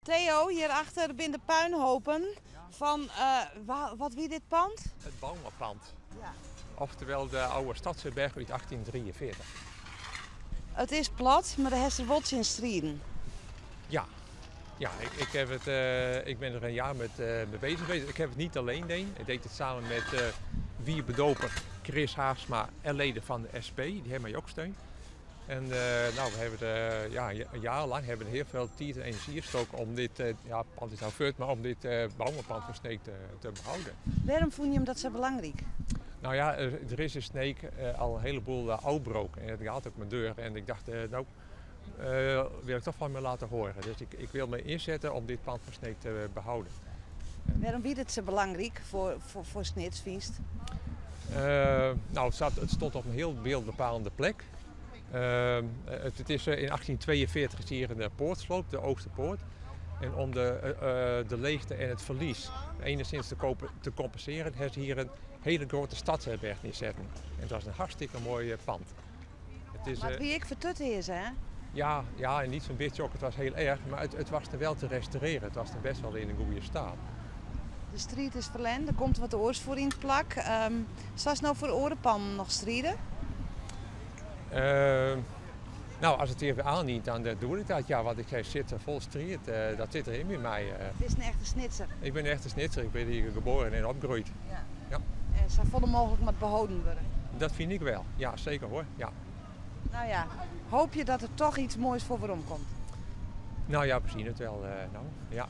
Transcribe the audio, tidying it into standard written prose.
Theo, hierachter binnen de puinhopen van, wat wie dit pand? Het Bouwmapand. Ja. Oftewel de oude Stadsherberg uit 1843. Het is plat, maar de hersenwotje in Strieden. Ja, ik ben er een jaar mee bezig geweest. Ik heb het niet alleen gedaan. Ik deed het samen met wierbedoper Chris Haagsma en leden van de SP. Die hebben mij ook steun. En we hebben een jaar lang hebben we heel veel tijd en energie gestoken om dit, pand is nou veut, maar om dit Bouwmapand van Sneek te behouden. Waarom vond je hem dat zo belangrijk? Nou ja, er is in Sneek al een heleboel afbroken en het gaat ook mijn deur. En ik dacht, wil ik toch van me laten horen. Dus ik wil me inzetten om dit pand van Sneek te behouden. Waarom wie dit zo belangrijk voor Snitsviest? Het stond op een heel beeldbepalende plek. Het is in 1842 is hier een poort gesloopt, de Oosterpoort. En om de leegte en het verlies enigszins te compenseren, hebben ze hier een hele grote stadsherberg neerzetten. En dat is een hartstikke mooi pand. Maar wie ik vertut is, hè? Ja, en niet zo'n beetje ook, het was heel erg, maar het was er wel te restaureren. Het was er best wel in een goede staat. De strijd is verlend, er komt wat oors voor in het plak. Zou ze nou voor orenpan nog strijden? Als het even aandient, dan doe ik dat. Ja, want ik zit vol strijd, dat zit erin bij mij. Het is een echte snitser. Ik ben een echte snitser, ik ben hier geboren en opgegroeid. Ja. En zo volle mogelijk moet behouden worden. Dat vind ik wel, ja zeker hoor. Ja. Nou ja, hoop je dat er toch iets moois voor waarom komt? Nou ja, we zien het wel. Ja.